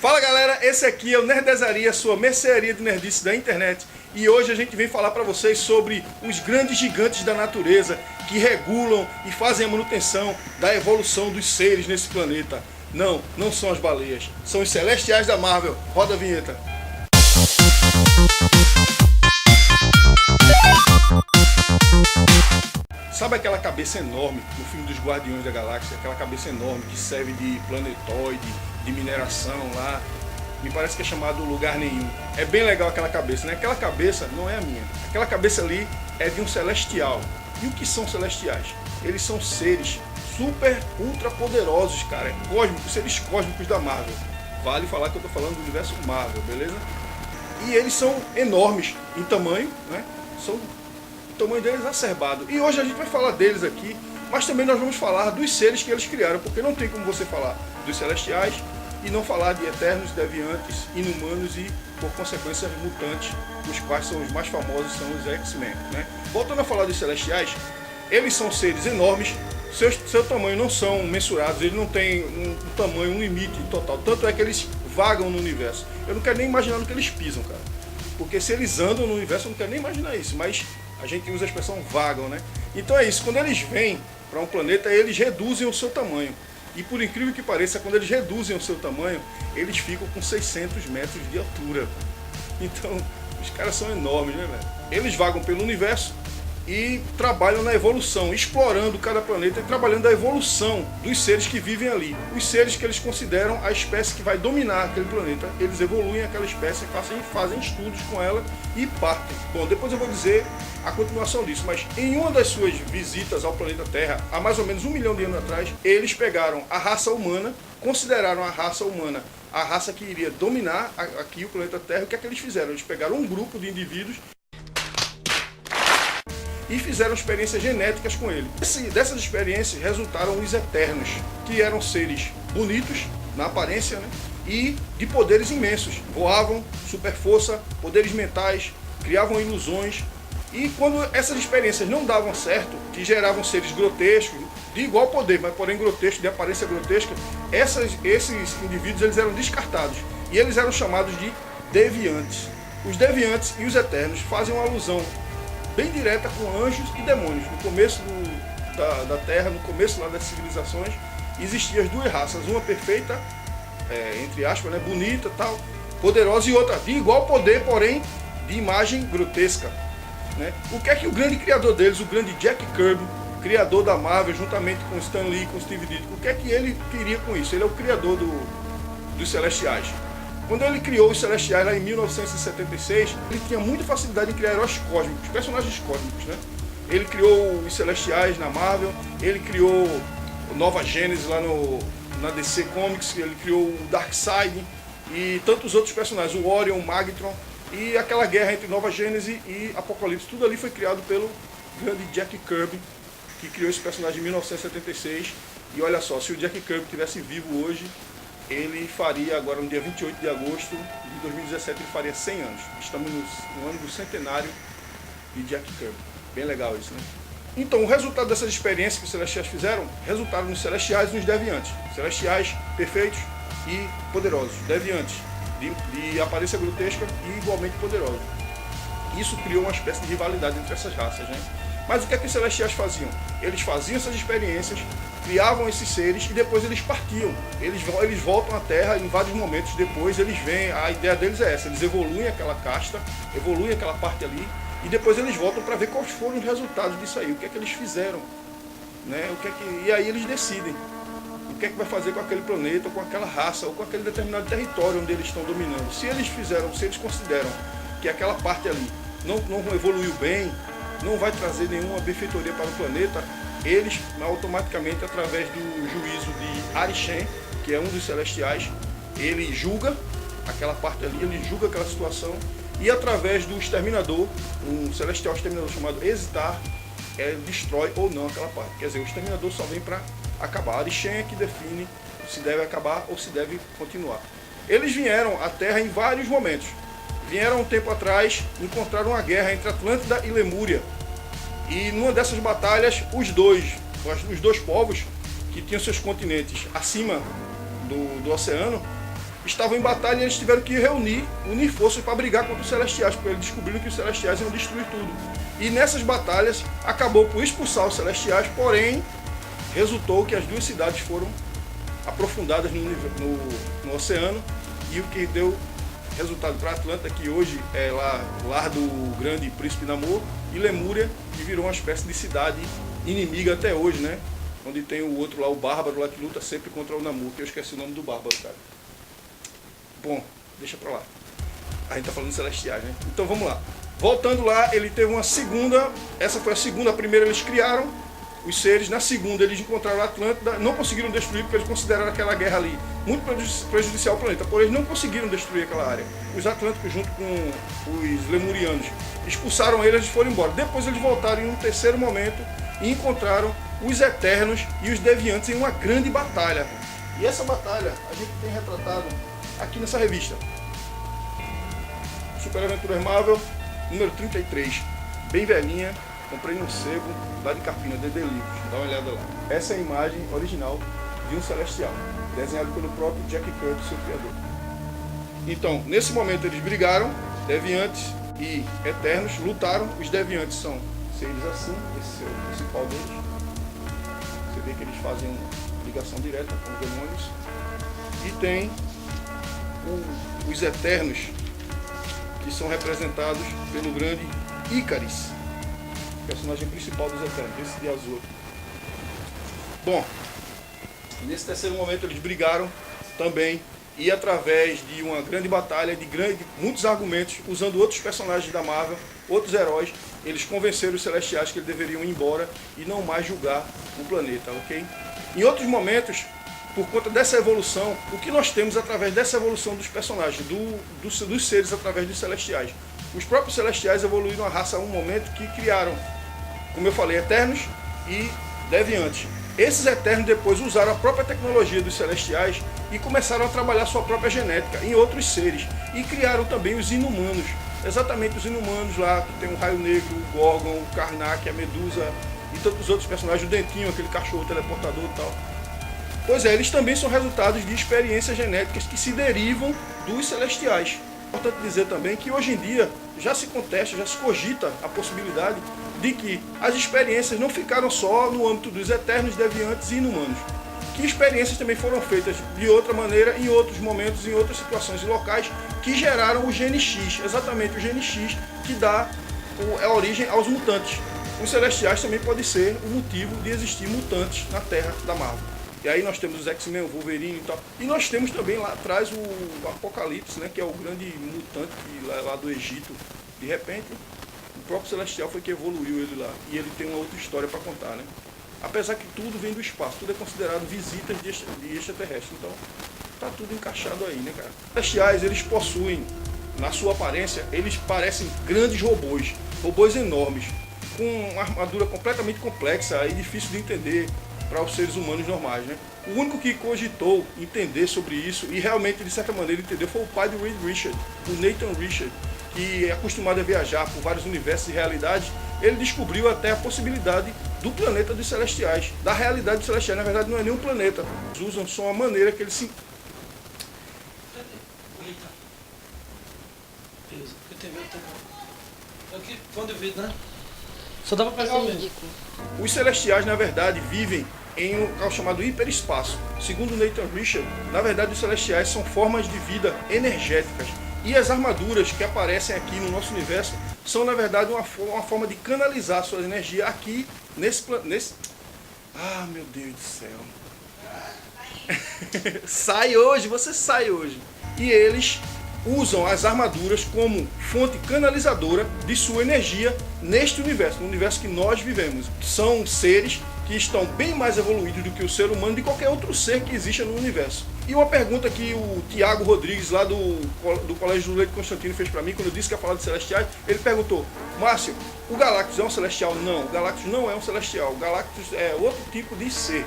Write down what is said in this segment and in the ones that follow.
Fala galera, esse aqui é o Nerdezaria, sua mercearia de nerdice da internet. E hoje a gente vem falar para vocês sobre os grandes gigantes da natureza que regulam e fazem a manutenção da evolução dos seres nesse planeta. Não, não são as baleias, são os celestiais da Marvel. Roda a vinheta. Sabe aquela cabeça enorme no filme dos Guardiões da Galáxia? Aquela cabeça enorme que serve de planetoide, de mineração lá. Me parece que é chamado Lugar Nenhum. É bem legal aquela cabeça, né? Aquela cabeça não é a minha. Aquela cabeça ali é de um celestial. E o que são celestiais? Eles são seres super, ultra poderosos, cara. Cósmicos, seres cósmicos da Marvel. Vale falar que eu tô falando do universo Marvel, beleza? E eles são enormes em tamanho, né? São o tamanho deles exacerbado. E hoje a gente vai falar deles aqui, mas também nós vamos falar dos seres que eles criaram, porque não tem como você falar dos celestiais e não falar de eternos, deviantes, inumanos e, por consequência, mutantes, os quais são os mais famosos, são os X-Men, né? Voltando a falar dos celestiais, eles são seres enormes, seu tamanho não são mensurados, eles não têm um tamanho, um limite total, tanto é que eles vagam no universo. Eu não quero nem imaginar no que eles pisam, cara, porque se eles andam no universo eu não quero nem imaginar isso, mas a gente usa a expressão vagam, né? Então é isso, quando eles vêm para um planeta, eles reduzem o seu tamanho. E por incrível que pareça, quando eles reduzem o seu tamanho, eles ficam com 600 metros de altura. Então, os caras são enormes, né, velho? Eles vagam pelo universo e trabalham na evolução, explorando cada planeta e trabalhando a evolução dos seres que vivem ali. Os seres que eles consideram a espécie que vai dominar aquele planeta. Eles evoluem aquela espécie, fazem estudos com ela e partem. Bom, depois eu vou dizer a continuação disso, mas em uma das suas visitas ao planeta Terra, há mais ou menos 1 milhão de anos atrás, eles pegaram a raça humana, consideraram a raça humana a raça que iria dominar aqui o planeta Terra. O que é que eles fizeram? Eles pegaram um grupo de indivíduos e fizeram experiências genéticas com ele. Dessas experiências resultaram os Eternos, que eram seres bonitos na aparência, né? E de poderes imensos. Voavam, super força, poderes mentais, criavam ilusões. E quando essas experiências não davam certo, que geravam seres grotescos, de igual poder, mas porém grotescos, de aparência grotesca, esses indivíduos eles eram descartados. E eles eram chamados de deviantes. Os deviantes e os Eternos fazem uma alusão bem direta com anjos e demônios. No começo da Terra, no começo lá das civilizações, existiam as duas raças, uma perfeita, entre aspas, né, bonita, tal, poderosa, e outra de igual poder, porém de imagem grotesca, né? O que é que o grande criador deles, o grande Jack Kirby, criador da Marvel, juntamente com Stan Lee e com Steve Ditko, o que é que ele queria com isso? Ele é o criador dos Celestiais. Quando ele criou os Celestiais lá em 1976, ele tinha muita facilidade em criar heróis cósmicos, personagens cósmicos, né? Ele criou os Celestiais na Marvel, ele criou Nova Gênesis lá na DC Comics, ele criou o Darkseid e tantos outros personagens, o Orion, o Magneton, e aquela guerra entre Nova Gênesis e Apocalipse, tudo ali foi criado pelo grande Jack Kirby, que criou esse personagem em 1976. E olha só, se o Jack Kirby estivesse vivo hoje, ele faria agora no dia 28 de agosto de 2017, ele faria 100 anos. Estamos no ano do centenário de Jack Kirby. Bem legal isso, né? Então, o resultado dessas experiências que os Celestiais fizeram, resultaram nos Celestiais e nos Deviantes. Celestiais perfeitos e poderosos. Deviantes de aparência grotesca e igualmente poderosos. Isso criou uma espécie de rivalidade entre essas raças, né? Mas o que é que os Celestiais faziam? Eles faziam essas experiências, criavam esses seres e depois eles partiam. Eles voltam à Terra em vários momentos depois, eles vêm, a ideia deles é essa, eles evoluem aquela casta, evoluem aquela parte ali e depois eles voltam para ver quais foram os resultados disso aí, o que é que eles fizeram, né? E aí eles decidem o que é que vai fazer com aquele planeta, ou com aquela raça, ou com aquele determinado território onde eles estão dominando. Se eles consideram que aquela parte ali não evoluiu bem, não vai trazer nenhuma benfeitoria para o planeta, eles automaticamente, através do juízo de Arishem, que é um dos celestiais, ele julga aquela parte ali, ele julga aquela situação, e através do exterminador, um celestial exterminador chamado Ezitar, destrói ou não aquela parte. Quer dizer, o exterminador só vem para acabar. Arishem é que define se deve acabar ou se deve continuar. Eles vieram à Terra em vários momentos. Vieram um tempo atrás, encontraram uma guerra entre Atlântida e Lemúria. E numa dessas batalhas, os dois povos, que tinham seus continentes acima do oceano, estavam em batalha e eles tiveram que unir forças para brigar contra os Celestiais, porque eles descobriram que os Celestiais iam destruir tudo. E nessas batalhas acabou por expulsar os Celestiais, porém resultou que as duas cidades foram aprofundadas no oceano, e o que deu resultado para Atlântida, que hoje é lar do grande príncipe Namor, e Lemúria, que virou uma espécie de cidade inimiga até hoje, né? Onde tem o outro lá, o Bárbaro, lá que luta sempre contra o Namor, que eu esqueci o nome do Bárbaro, cara. Bom, deixa pra lá. A gente tá falando de Celestiais, né? Então vamos lá. Voltando lá, ele teve uma segunda, essa foi a segunda, a primeira eles criaram os seres, na segunda eles encontraram a Atlântida, não conseguiram destruir porque eles consideraram aquela guerra ali muito prejudicial ao planeta, porém eles não conseguiram destruir aquela área. Os Atlânticos junto com os Lemurianos expulsaram eles e foram embora. Depois eles voltaram em um terceiro momento e encontraram os Eternos e os Deviantes em uma grande batalha. E essa batalha a gente tem retratado aqui nessa revista. Super Aventuras Marvel, número 33, bem velhinha, comprei num sebo lá de Carpina, DD Livros, dá uma olhada lá. Essa é a imagem original de um Celestial, desenhado pelo próprio Jack Kirby, seu criador. Então, nesse momento eles brigaram, Deviantes e Eternos lutaram. Os Deviantes são seres assim, esse é o principal deles. Você vê que eles fazem uma ligação direta com os demônios. E tem os Eternos, que são representados pelo grande Ícaris, personagem principal dos Eternos, esse de azul. Bom, nesse terceiro momento eles brigaram também, e através de uma grande batalha, muitos argumentos, usando outros personagens da Marvel, outros heróis, eles convenceram os Celestiais que eles deveriam ir embora e não mais julgar o planeta, ok? Em outros momentos, por conta dessa evolução, o que nós temos através dessa evolução dos personagens, dos seres através dos Celestiais? Os próprios Celestiais evoluíram a raça a um momento que criaram, como eu falei, Eternos e Deviantes. Esses Eternos depois usaram a própria tecnologia dos Celestiais e começaram a trabalhar sua própria genética em outros seres. E criaram também os Inumanos. Exatamente os Inumanos lá, que tem o Raio Negro, o Gorgon, o Karnak, a Medusa e tantos outros personagens, o Dentinho, aquele cachorro teleportador e tal. Pois é, eles também são resultados de experiências genéticas que se derivam dos Celestiais. É importante dizer também que hoje em dia já se contesta, já se cogita a possibilidade de que as experiências não ficaram só no âmbito dos Eternos, Deviantes e Inumanos. Que experiências também foram feitas de outra maneira, em outros momentos, em outras situações e locais, que geraram o Gene X, exatamente o Gene X que dá a origem aos mutantes. Os Celestiais também podem ser o motivo de existir mutantes na Terra da Marvel. E aí nós temos os X-Men, o Wolverine e tal. E nós temos também lá atrás o Apocalipse, né, que é o grande mutante lá do Egito. De repente, o próprio Celestial foi que evoluiu ele lá. E ele tem uma outra história para contar, né? Apesar que tudo vem do espaço, tudo é considerado visitas de extraterrestres. Então, tá tudo encaixado aí, né, cara? Os Celestiais, eles possuem, na sua aparência, eles parecem grandes robôs. Robôs enormes, com uma armadura completamente complexa e difícil de entender para os seres humanos normais, né? O único que cogitou entender sobre isso e realmente de certa maneira entendeu foi o pai do Reed Richards, o Nathan Richards, que é acostumado a viajar por vários universos e realidades. Ele descobriu até a possibilidade do planeta dos Celestiais, da realidade dos Celestiais. Na verdade não é nem um planeta, eles usam só uma maneira que eles se... Aqui, quando eu vi, né? Só dá pra pegar o ridículo. Os Celestiais, na verdade, vivem em um local chamado hiperespaço. Segundo Nathan Richard, na verdade os Celestiais são formas de vida energéticas. E as armaduras que aparecem aqui no nosso universo são, na verdade, uma forma de canalizar sua energia aqui nesse... Ah, meu Deus do céu. Sai hoje, você sai hoje. E eles usam as armaduras como fonte canalizadora de sua energia neste universo, no universo que nós vivemos. São seres que estão bem mais evoluídos do que o ser humano, de qualquer outro ser que exista no universo. E uma pergunta que o Tiago Rodrigues, lá do Colégio do Leite Constantino, fez para mim, quando eu disse que ia falar de Celestiais, ele perguntou: Márcio, o Galactus é um Celestial? Não, o Galactus não é um Celestial. O Galactus é outro tipo de ser.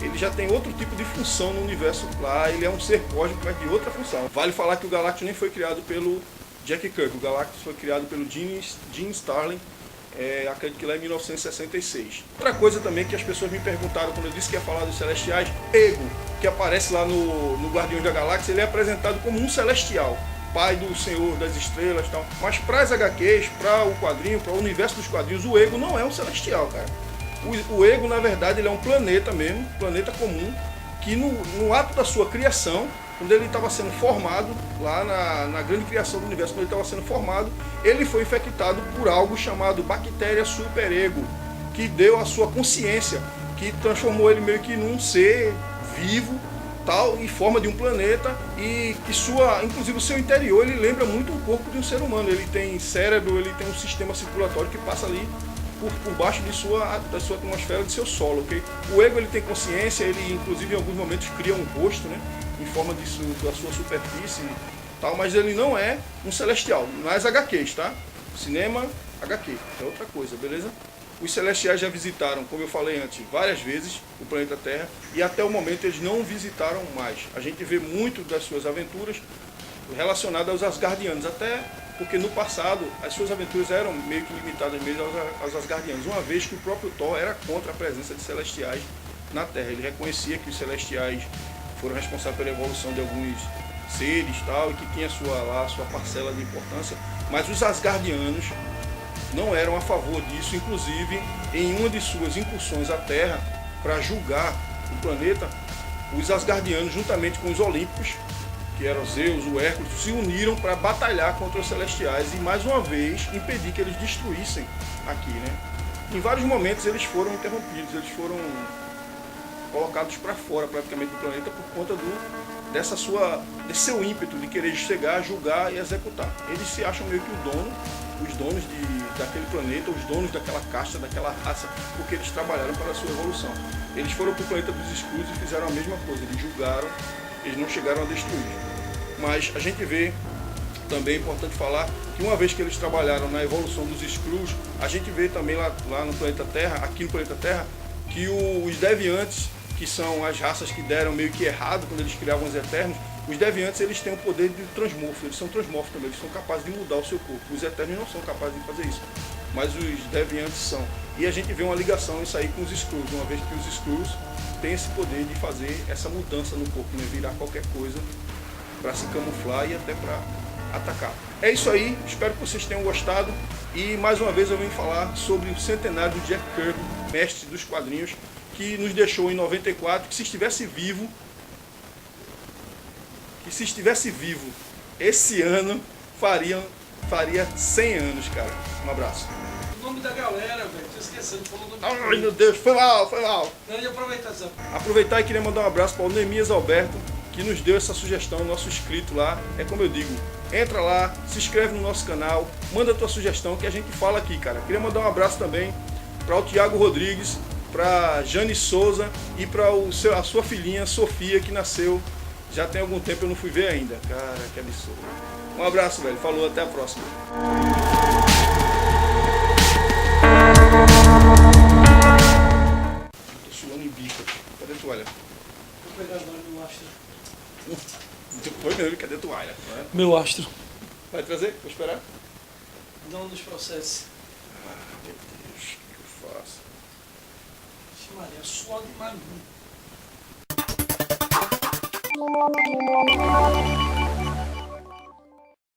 Ele já tem outro tipo de função no universo lá, ele é um ser cósmico, mas de outra função. Vale falar que o Galactus nem foi criado pelo Jack Kirby, o Galactus foi criado pelo Gene Starlin, acredito que lá em 1966. Outra coisa também que as pessoas me perguntaram quando eu disse que ia falar dos celestiais, Ego, que aparece lá no Guardiões da Galáxia, ele é apresentado como um celestial, pai do Senhor das Estrelas e tal. Mas para as HQs, para o quadrinho, para o universo dos quadrinhos, o Ego não é um celestial, cara. O Ego, na verdade, ele é um planeta mesmo, planeta comum, que no ato da sua criação, quando ele estava sendo formado, lá na grande criação do universo, quando ele estava sendo formado, ele foi infectado por algo chamado bactéria superego, que deu a sua consciência, que transformou ele meio que num ser vivo, tal, em forma de um planeta, e que inclusive o seu interior, ele lembra muito o corpo de um ser humano. Ele tem cérebro, ele tem um sistema circulatório que passa ali por baixo da sua atmosfera, de seu solo, ok? O Ego, ele tem consciência, ele inclusive em alguns momentos cria um rosto, né, em forma da sua superfície e tal, mas ele não é um celestial, nas HQs, tá? Cinema, HQ, é outra coisa, beleza? Os celestiais já visitaram, como eu falei antes, várias vezes o planeta Terra, e até o momento eles não visitaram mais. A gente vê muito das suas aventuras relacionadas aos Asgardianos, até porque no passado as suas aventuras eram meio que limitadas mesmo aos Asgardianos, uma vez que o próprio Thor era contra a presença de celestiais na Terra. Ele reconhecia que os celestiais foram responsáveis pela evolução de alguns seres tal, e que tinha sua parcela de importância, mas os Asgardianos não eram a favor disso. Inclusive, em uma de suas incursões à Terra para julgar o planeta, os Asgardianos, juntamente com os Olímpicos, que eram Zeus, o Hércules, se uniram para batalhar contra os Celestiais e, mais uma vez, impedir que eles destruíssem aqui, né? Em vários momentos eles foram interrompidos, eles foram colocados para fora praticamente do planeta por conta desse seu ímpeto de querer chegar, julgar e executar. Eles se acham meio que os donos daquele planeta, os donos daquela casta, daquela raça, porque eles trabalharam para a sua evolução. Eles foram para o planeta dos Skrulls e fizeram a mesma coisa, eles julgaram, eles não chegaram a destruir. Mas a gente vê, também é importante falar, que uma vez que eles trabalharam na evolução dos Skrulls, a gente vê também lá no planeta Terra, aqui no planeta Terra, que os Deviantes, que são as raças que deram meio que errado quando eles criavam os Eternos, os Deviantes, eles têm o poder de transmorfo, eles são transmorfos também, eles são capazes de mudar o seu corpo. Os Eternos não são capazes de fazer isso, mas os Deviantes são. E a gente vê uma ligação isso aí com os Skrulls, uma vez que os Skrulls têm esse poder de fazer essa mudança no corpo, né? Virar qualquer coisa para se camuflar e até para atacar. É isso aí, espero que vocês tenham gostado. E mais uma vez eu venho falar sobre o centenário do Jack Kirby, mestre dos quadrinhos, que nos deixou em 94, que se estivesse vivo esse ano, faria 100 anos, cara. Um abraço. O nome da galera, velho, tô esquecendo. Falou o nome. Ai, meu Deus, foi mal. Não, e aproveitar, Zé. Aproveitar e queria mandar um abraço para o Neemias Alberto, que nos deu essa sugestão, nosso inscrito lá. É como eu digo, entra lá, se inscreve no nosso canal, manda a tua sugestão que a gente fala aqui, cara. Queria mandar um abraço também para o Tiago Rodrigues, para Jane Souza e para a sua filhinha Sofia, que nasceu já tem algum tempo, eu não fui ver ainda. Cara, que absurdo. Um abraço, velho. Falou, até a próxima. Tô suando em bico. Cadê a toalha? Vou pegar agora meu astro. Foi mesmo, cadê a toalha? Meu astro. Vai trazer? Vou esperar. Não nos processos. Ah, meu Deus, o que eu faço? Maria, suor demais.